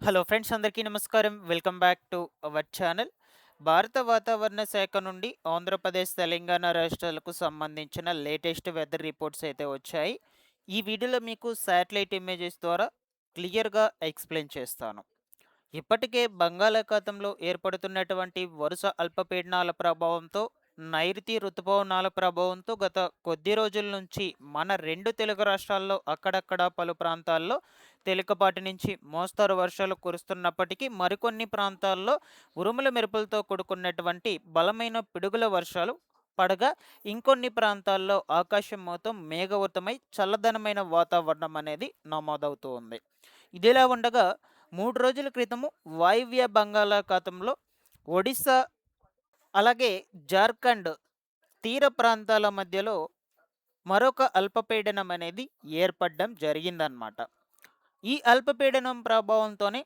Hello friends, అందరికీ నమస్కారం. Welcome back to our channel. భారత వాతావరణ శాఖ నుండి ఆంధ్రప్రదేశ్, తెలంగాణ రాష్ట్రాలకు సంబంధించిన లేటెస్ట్ వెదర్ రిపోర్ట్స్ అయితే వచ్చాయి. ఈ వీడియోలో మీకు శాటిలైట్ ఇమేజెస్ ద్వారా క్లియర్‌గా ఎక్స్‌ప్లెయిన్ చేస్తాను. ఇప్పటికే బంగాళాఖాతంలో ఏర్పడుతున్నటువంటి వరుస అల్పపీడనాల ప్రభావంతో, నైరుతి రుతుపవనాల ప్రభావంతో గత కొద్ది రోజుల నుంచి మన 2 తెలుగు రాష్ట్రాల్లో అక్కడక్కడ పలు ప్రాంతాల్లో తేలికపాటి నుంచి మోస్తరు వర్షాలు కురుస్తున్నప్పటికీ, మరికొన్ని ప్రాంతాల్లో ఉరుముల మెరుపులతో కూడుకున్నటువంటి బలమైన పిడుగుల వర్షాలు పడగా, ఇంకొన్ని ప్రాంతాల్లో ఆకాశం మొత్తం మేఘావృతమై చల్లదనమైన వాతావరణం అనేది నమోదవుతూ ఉంది. ఇదిలా ఉండగా 3 రోజుల క్రితము వాయువ్య బంగాళాఖాతంలో ఒడిస్సా, అలాగే జార్ఖండ్ తీర ప్రాంతాల మధ్యలో మరొక అల్పపీడనం అనేది ఏర్పడడం జరిగిందనమాట. ఈ అల్పపీడనం ప్రభావంతోనే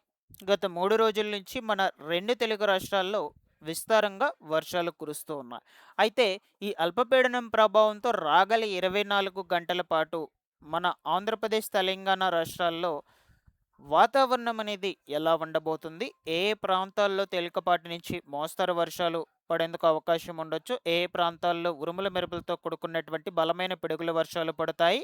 గత 3 రోజుల నుంచి మన 2 తెలుగు రాష్ట్రాల్లో విస్తారంగా వర్షాలు కురుస్తూ ఉన్నాయి. అయితే ఈ అల్పపీడనం ప్రభావంతో రాగల 24 గంటల పాటు మన ఆంధ్రప్రదేశ్, తెలంగాణ రాష్ట్రాల్లో వాతావరణం అనేది ఎలా ఉండబోతుంది? ఏ ఏ ప్రాంతాల్లో తేలికపాటి నుంచి మోస్తరు వర్షాలు పడేందుకు అవకాశం ఉండొచ్చు? ఏ ఏ ప్రాంతాల్లో ఉరుముల మెరుపులతో కూడుకున్నటువంటి బలమైన పిడుగుల వర్షాలు పడతాయి?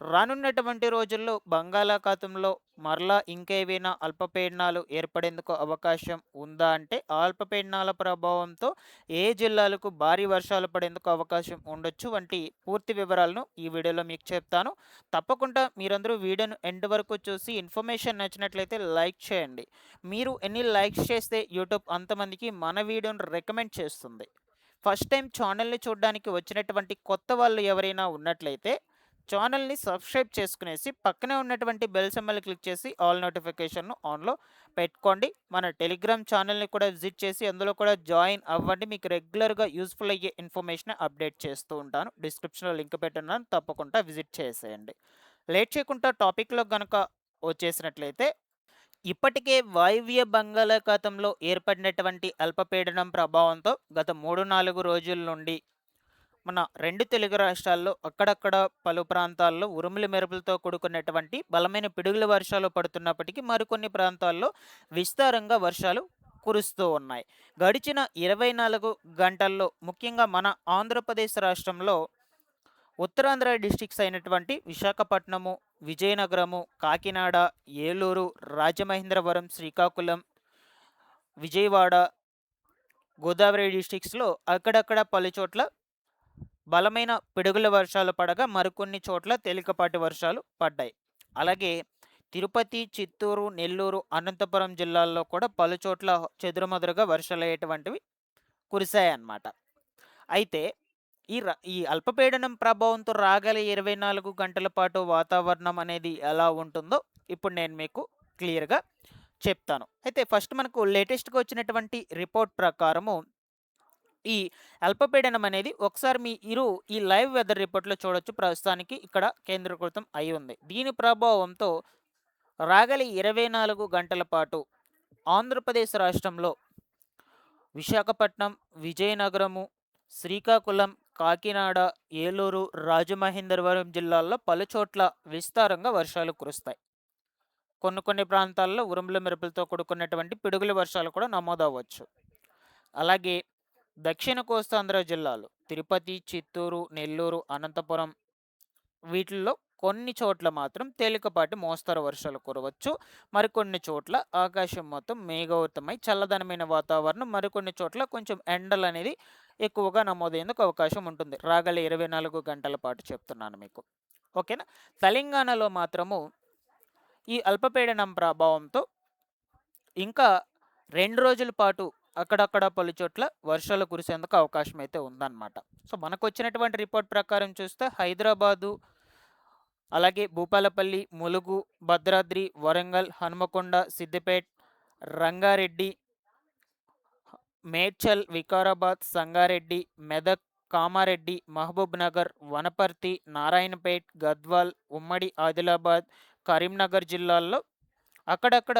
రానున్నటువంటి రోజుల్లో బంగాళాఖాతంలో మరలా ఇంకేవైనా అల్పపీడనాలు ఏర్పడేందుకు అవకాశం ఉందా అంటే, ఆ అల్పపీడనాల ప్రభావంతో ఏ జిల్లాలకు భారీ వర్షాలు పడేందుకు అవకాశం ఉండొచ్చు వంటి పూర్తి వివరాలను ఈ వీడియోలో మీకు చెప్తాను. తప్పకుండా మీరందరూ వీడియోను ఎండ్ వరకు చూసి ఇన్ఫర్మేషన్ నచ్చినట్లయితే లైక్ చేయండి. మీరు ఎన్ని లైక్స్ చేస్తే యూట్యూబ్ అంతమందికి మన వీడియోను రికమెండ్ చేస్తుంది. ఫస్ట్ టైం ఛానల్ని చూడడానికి వచ్చినటువంటి కొత్త వాళ్ళు ఎవరైనా ఉన్నట్లయితే ఛానల్‌ని సబ్స్క్రైబ్ చేసుకునేసి పక్కనే ఉన్నటువంటి బెల్ సింబల్ క్లిక్ చేసి ఆల్ నోటిఫికేషన్‌ను ఆన్‌లో పెట్టుకోండి. మన టెలిగ్రామ్ ఛానల్‌ని కూడా విజిట్ చేసి అందులో కూడా జాయిన్ అవ్వండి. మీకు రెగ్యులర్‌గా యూజ్‌ఫుల్ అయ్యే ఇన్ఫర్మేషన్ అప్డేట్ చేస్తూ ఉంటాను. డిస్క్రిప్షన్‌లో లింక్ పెట్టున్నాను. తప్పకుండా విజిట్ చేసేయండి. లేట్ చేయకుండా టాపిక్‌లోకి గనక వచ్చేసినట్లయితే, ఇప్పటికే వాయువ్య బంగాళాఖాతంలో ఏర్పడినటువంటి అల్పపీడనం ప్రభావంతో గత 3, 4 రోజుల నుండి మన 2 తెలుగు రాష్ట్రాల్లో అక్కడక్కడ పలు ప్రాంతాల్లో ఉరుములు మెరుపులతో కూడుకున్నటువంటి బలమైన పిడుగుల వర్షాలు పడుతున్నప్పటికీ, మరికొన్ని ప్రాంతాల్లో విస్తారంగా వర్షాలు కురుస్తూ ఉన్నాయి. గడిచిన 24 గంటల్లో ముఖ్యంగా మన ఆంధ్రప్రదేశ్ రాష్ట్రంలో ఉత్తరాంధ్ర డిస్ట్రిక్ట్స్ అయినటువంటి విశాఖపట్నము, విజయనగరము, కాకినాడ, ఏలూరు, రాజమహేంద్రవరం, శ్రీకాకుళం, విజయవాడ, గోదావరి డిస్ట్రిక్ట్స్‌లో అక్కడక్కడ పలుచోట్ల బలమైన పిడుగుల వర్షాలు పడగా, మరికొన్ని చోట్ల తేలికపాటి వర్షాలు పడ్డాయి. అలాగే తిరుపతి, చిత్తూరు, నెల్లూరు, అనంతపురం జిల్లాల్లో కూడా పలుచోట్ల చెదురుమదురుగా వర్షాలయ్యేటువంటివి కురిశాయన్నమాట. అయితే ఈ అల్పపీడనం ప్రభావంతో రాగల 24 గంటల పాటు వాతావరణం అనేది ఎలా ఉంటుందో ఇప్పుడు నేను మీకు క్లియర్‌గా చెప్తాను. అయితే ఫస్ట్ మనకు లేటెస్ట్‌గా వచ్చినటువంటి రిపోర్ట్ ప్రకారము ఈ అల్పపీడనం అనేది ఒకసారి ఈ లైవ్ వెదర్ రిపోర్ట్‌లో చూడొచ్చు. ప్రస్తుతానికి ఇక్కడ కేంద్రీకృతం అయి ఉంది. దీని ప్రభావంతో రాగల 24 గంటల పాటు ఆంధ్రప్రదేశ్ రాష్ట్రంలో విశాఖపట్నం, విజయనగరము, శ్రీకాకుళం, కాకినాడ, ఏలూరు, రాజమహేంద్రవరం జిల్లాల్లో పలుచోట్ల విస్తారంగా వర్షాలు కురుస్తాయి. కొన్ని కొన్ని ప్రాంతాల్లో ఉరుముల మెరుపులతో కూడుకున్నటువంటి పిడుగుల వర్షాలు కూడా నమోదవ్వచ్చు. అలాగే దక్షిణ కోస్తాంధ్ర జిల్లాలు తిరుపతి, చిత్తూరు, నెల్లూరు, అనంతపురం వీటిల్లో కొన్ని చోట్ల మాత్రం తేలికపాటి మోస్తరు వర్షాలు కురవచ్చు. మరికొన్ని చోట్ల ఆకాశం మొత్తం మేఘావృతమై చల్లదనమైన వాతావరణం, మరికొన్ని చోట్ల కొంచెం ఎండలనేది ఎక్కువగా నమోదయ్యేందుకు అవకాశం ఉంటుంది. రాగల 24 గంటల పాటు చెప్తున్నాను మీకు. ఓకేనా? తెలంగాణలో మాత్రము ఈ అల్పపీడనం ప్రభావంతో ఇంకా 2 రోజుల పాటు అక్కడక్కడ పలుచోట్ల వర్షాలు కురిసేందుకు అవకాశం అయితే ఉందన్నమాట. సో మనకొచ్చినటువంటి రిపోర్ట్ ప్రకారం చూస్తే హైదరాబాదు, అలాగే భూపాలపల్లి, ములుగు, భద్రాద్రి, వరంగల్, హనుమకొండ, సిద్దిపేట్, రంగారెడ్డి, మేడ్చల్, వికారాబాద్, సంగారెడ్డి, మెదక్, కామారెడ్డి, మహబూబ్ నగర్, వనపర్తి, నారాయణపేట్, గద్వాల్, ఉమ్మడి ఆదిలాబాద్, కరీంనగర్ జిల్లాల్లో అక్కడక్కడ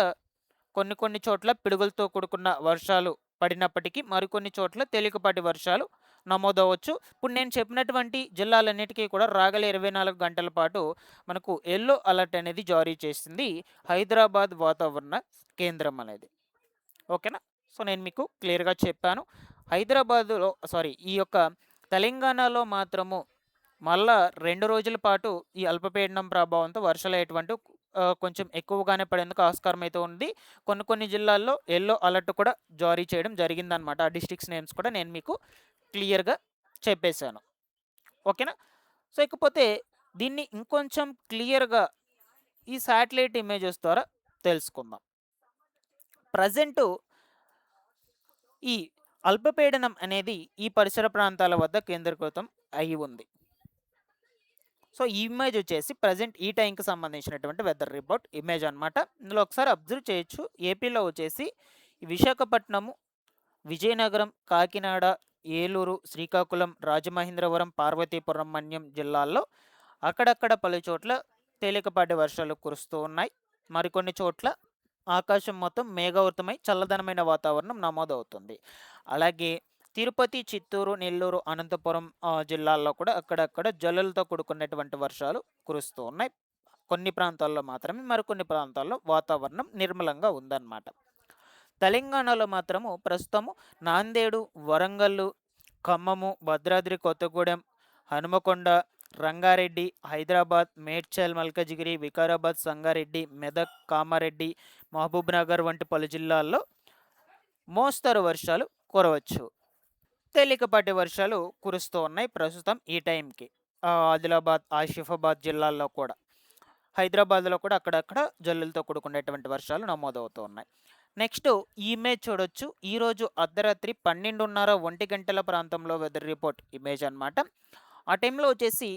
కొన్ని కొన్ని చోట్ల పిడుగులతో కూడుకున్న వర్షాలు పడినప్పటికీ, మరికొన్ని చోట్ల తేలికపాటి వర్షాలు నమోదవ్వచ్చు. ఇప్పుడు నేను చెప్పినటువంటి జిల్లాలన్నిటికీ కూడా రాగల 24 గంటల పాటు మనకు యెల్లో అలర్ట్ అనేది జారీ చేసింది హైదరాబాద్ వాతావరణ కేంద్రం అనేది. ఓకేనా? సో, నేను మీకు క్లియర్‌గా చెప్పాను. ఈ యొక్క తెలంగాణలో మాత్రము మళ్ళా 2 రోజుల పాటు ఈ అల్పపీడనం ప్రభావంతో వర్షాలు కొంచెం ఎక్కువగానే పడేందుకు ఆస్కారం అయితే ఉంది. కొన్ని జిల్లాల్లో యెల్లో అలర్ట్ కూడా జారీ చేయడం జరిగిందనమాట. ఆ డిస్ట్రిక్ట్స్ నేమ్స్ కూడా నేను మీకు క్లియర్‌గా చెప్పేశాను. ఓకేనా? సో, ఇకపోతే దీన్ని ఇంకొంచెం క్లియర్‌గా ఈ శాటిలైట్ ఇమేజెస్ ద్వారా తెలుసుకుందాం. ప్రెజెంటు ఈ అల్పపీడనం అనేది ఈ పరిసర ప్రాంతాల వద్ద కేంద్రీకృతం అయ్యి ఉంది. సో, ఈ ఇమేజ్ వచ్చేసి ప్రెజెంట్ ఈ టైంకి సంబంధించినటువంటి వెదర్ రిపోర్ట్ ఇమేజ్ అనమాట. ఇందులో ఒకసారి అబ్జర్వ్ చేయొచ్చు. ఏపీలో వచ్చేసి విశాఖపట్నము, విజయనగరం, కాకినాడ, ఏలూరు, శ్రీకాకుళం, రాజమహేంద్రవరం, పార్వతీపురం, మన్యం జిల్లాల్లో అక్కడక్కడ పలు చోట్ల తేలికపాటి వర్షాలు కురుస్తూ ఉన్నాయి. మరికొన్ని చోట్ల ఆకాశం మొత్తం మేఘావృతమై చల్లదనమైన వాతావరణం నమోదవుతుంది. అలాగే తిరుపతి, చిత్తూరు, నెల్లూరు, అనంతపురం జిల్లాల్లో కూడా అక్కడక్కడ జల్లులతో కూడుకున్నటువంటి వర్షాలు కురుస్తూ ఉన్నాయి. కొన్ని ప్రాంతాల్లో మాత్రమే, మరికొన్ని ప్రాంతాల్లో వాతావరణం నిర్మలంగా ఉందన్నమాట. తెలంగాణలో మాత్రము ప్రస్తుతము నాందేడు, వరంగల్లు, ఖమ్మము, భద్రాద్రి కొత్తగూడెం, హనుమకొండ, రంగారెడ్డి, హైదరాబాద్, మేడ్చల్, మల్కజిగిరి, వికారాబాద్, సంగారెడ్డి, మెదక్, కామారెడ్డి, మహబూబ్‌నగర్ వంటి పలు జిల్లాల్లో మోస్తరు వర్షాలు కురవచ్చు. తేలికపాటి వర్షాలు కురుస్తూ ఉన్నాయి ప్రస్తుతం ఈ టైంకి. ఆదిలాబాద్, ఆసిఫాబాద్ జిల్లాల్లో కూడా. హైదరాబాద్‌లో కూడా అక్కడక్కడ జల్లులతో కూడుకునేటువంటి వర్షాలు నమోదవుతూ ఉన్నాయి. నెక్స్ట్ ఈ ఇమేజ్ చూడొచ్చు. ఈరోజు అర్ధరాత్రి 12:30, 1 గంటల ప్రాంతంలో వెదర్ రిపోర్ట్ ఇమేజ్ అనమాట. ఆ టైంలో వచ్చేసి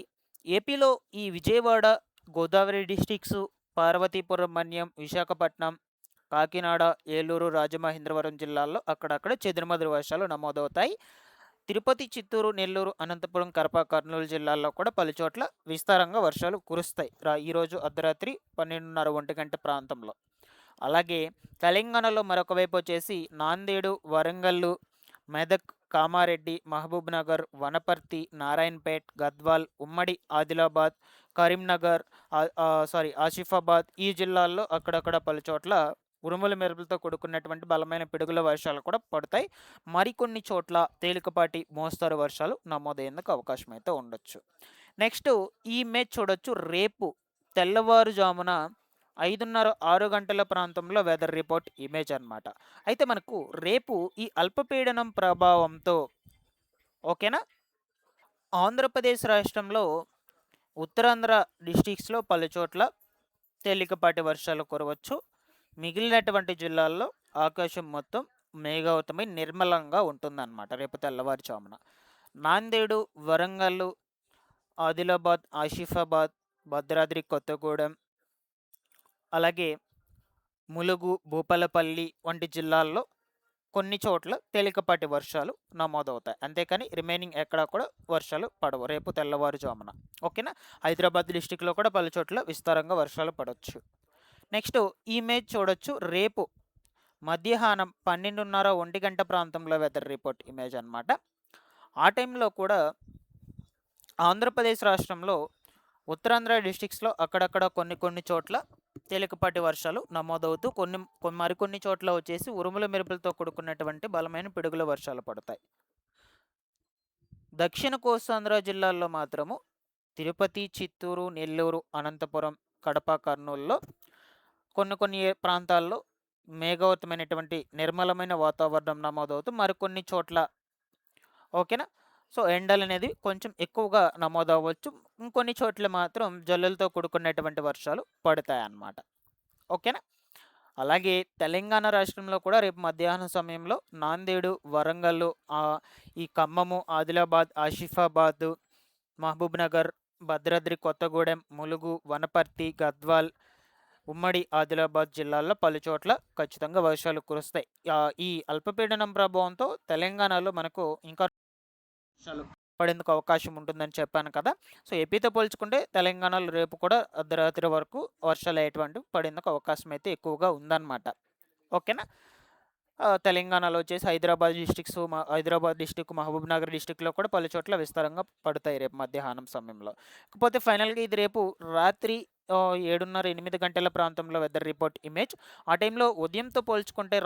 ఏపీలో ఈ విజయవాడ, గోదావరి డిస్ట్రిక్ట్స్, పార్వతీపురం, మన్యం, విశాఖపట్నం, కాకినాడ, ఏలూరు, రాజమహేంద్రవరం జిల్లాల్లో అక్కడక్కడ చెదురుమదురు వర్షాలు నమోదవుతాయి. తిరుపతి, చిత్తూరు, నెల్లూరు, అనంతపురం, కడప, కర్నూలు జిల్లాల్లో కూడా పలుచోట్ల విస్తారంగా వర్షాలు కురుస్తాయి ఈరోజు అర్ధరాత్రి 12:30, 1 గంట ప్రాంతంలో. అలాగే తెలంగాణలో మరొక వైపు వచ్చేసి నాందేడు, వరంగల్లు, మెదక్, కామారెడ్డి, మహబూబ్‌నగర్, వనపర్తి, నారాయణపేట్, గద్వాల్, ఉమ్మడి ఆదిలాబాద్, కరీంనగర్, ఆసిఫాబాద్ ఈ జిల్లాల్లో అక్కడక్కడ పలుచోట్ల ఉరుముల మెరుపులతో కూడుకున్నటువంటి బలమైన పిడుగుల వర్షాలు కూడా పడతాయి. మరికొన్ని చోట్ల తేలికపాటి మోస్తరు వర్షాలు నమోదయ్యేందుకు అవకాశం అయితే ఉండొచ్చు. నెక్స్ట్ ఈ ఇమేజ్ చూడొచ్చు. రేపు తెల్లవారుజామున 5:30, 6 గంటల ప్రాంతంలో వెదర్ రిపోర్ట్ ఇమేజ్ అనమాట. అయితే మనకు రేపు ఈ అల్పపీడనం ప్రభావంతో ఓకేనా, ఆంధ్రప్రదేశ్ రాష్ట్రంలో ఉత్తరాంధ్ర డిస్ట్రిక్ట్స్లో పలుచోట్ల తేలికపాటి వర్షాలు కురవచ్చు. మిగిలినటువంటి జిల్లాల్లో ఆకాశం మొత్తం మేఘావృతమై నిర్మలంగా ఉంటుందన్నమాట రేపు తెల్లవారుజామున. నాందేడు, వరంగల్లు, ఆదిలాబాద్, ఆసిఫాబాద్, భద్రాద్రి కొత్తగూడెం, అలాగే ములుగు, భూపాలపల్లి వంటి జిల్లాల్లో కొన్ని చోట్ల తేలికపాటి వర్షాలు నమోదవుతాయి. అంతేకాని రిమైనింగ్ ఎక్కడా కూడా వర్షాలు పడవు రేపు తెల్లవారుజామున. ఓకేనా? హైదరాబాద్ డిస్టిక్లో కూడా పలు చోట్ల విస్తారంగా వర్షాలు పడవచ్చు. నెక్స్ట్ ఈ ఇమేజ్ చూడొచ్చు. రేపు మధ్యాహ్నం 12:30, 1 గంట ప్రాంతంలో వెదర్ రిపోర్ట్ ఇమేజ్ అనమాట. ఆ టైంలో కూడా ఆంధ్రప్రదేశ్ రాష్ట్రంలో ఉత్తరాంధ్ర డిస్ట్రిక్ట్స్లో అక్కడక్కడ కొన్ని చోట్ల తేలికపాటి వర్షాలు నమోదవుతూ మరికొన్ని చోట్ల వచ్చేసి ఉరుముల మెరుపులతో కూడుకున్నటువంటి బలమైన పిడుగుల వర్షాలు పడతాయి. దక్షిణ కోస్తాంధ్ర జిల్లాల్లో మాత్రము తిరుపతి, చిత్తూరు, నెల్లూరు, అనంతపురం, కడప, కర్నూలులో కొన్ని ప్రాంతాల్లో మేఘావృతమైనటువంటి నిర్మలమైన వాతావరణం నమోదవుతూ మరికొన్ని చోట్ల ఓకేనా, సో ఎండలు అనేది కొంచెం ఎక్కువగా నమోదవ్వచ్చు. ఇంకొన్ని చోట్ల మాత్రం జల్లులతో కూడుకున్నటువంటి వర్షాలు పడతాయి అన్నమాట. ఓకేనా? అలాగే తెలంగాణ రాష్ట్రంలో కూడా రేపు మధ్యాహ్నం సమయంలో నాందేడు, వరంగల్లు, ఈ ఖమ్మము, ఆదిలాబాద్, ఆసిఫాబాద్, మహబూబ్‌నగర్, భద్రాద్రి కొత్తగూడెం, ములుగు, వనపర్తి, గద్వాల్, ఉమ్మడి ఆదిలాబాద్ జిల్లాల్లో పలుచోట్ల ఖచ్చితంగా వర్షాలు కురుస్తాయి. ఈ అల్పపీడనం ప్రభావంతో తెలంగాణలో మనకు ఇంకా వర్షాలు పడేందుకు అవకాశం ఉంటుందని చెప్పాను కదా. సో ఏపీతో పోల్చుకుంటే తెలంగాణలో రేపు కూడా అర్ధరాత్రి వరకు వర్షాలు పడేందుకు అవకాశం అయితే ఎక్కువగా ఉందన్నమాట. ఓకేనా? తెలంగాణలో వచ్చేసి హైదరాబాద్ డిస్టిక్, మహబూబ్‌నగర్ డిస్టిక్‌లో కూడా పలు చోట్ల విస్తారంగా పడతాయి రేపు మధ్యాహ్నం సమయంలో. కాకపోతే ఫైనల్‌గా ఇది రేపు రాత్రి 7:30, 8 గంటల ప్రాంతంలో వెదర్ రిపోర్ట్ ఇమేజ్. ఆ టైంలో ఉదయంతో పోల్చుకుంటే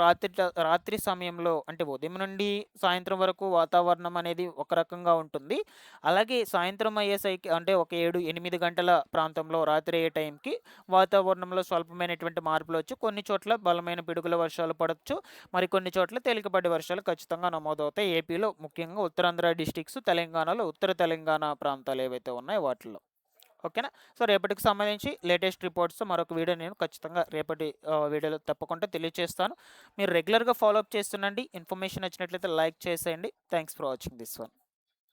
రాత్రి సమయంలో అంటే ఉదయం నుండి సాయంత్రం వరకు వాతావరణం అనేది ఒక రకంగా ఉంటుంది. అలాగే సాయంత్రం అయ్యేసరికి అంటే ఒక 7, 8 గంటల ప్రాంతంలో రాత్రి అయ్యే టైంకి వాతావరణంలో స్వల్పమైనటువంటి మార్పులొచ్చి కొన్ని చోట్ల బలమైన పిడుగుల వర్షాలు పడొచ్చు. మరికొన్ని చోట్ల తేలికపాటి వర్షాలు ఖచ్చితంగా నమోదవుతాయి. ఏపీలో ముఖ్యంగా ఉత్తరాంధ్ర డిస్ట్రిక్ట్స్, తెలంగాణలో ఉత్తర తెలంగాణ ప్రాంతాలు ఏవైతే ఉన్నాయో వాటిల్లో. ఓకేనా? సో, రేపటికి సంబంధించి లేటెస్ట్ రిపోర్ట్స్‌తో మరొక వీడియో నేను ఖచ్చితంగా రేపటి వీడియోలో తప్పకుండా తెలియజేస్తాను. మీరు రెగ్యులర్‌గా ఫాలో అప్ చేస్తుండండి. ఇన్ఫర్మేషన్ నచ్చినట్లయితే లైక్ చేసేయండి. Thanks for watching this one.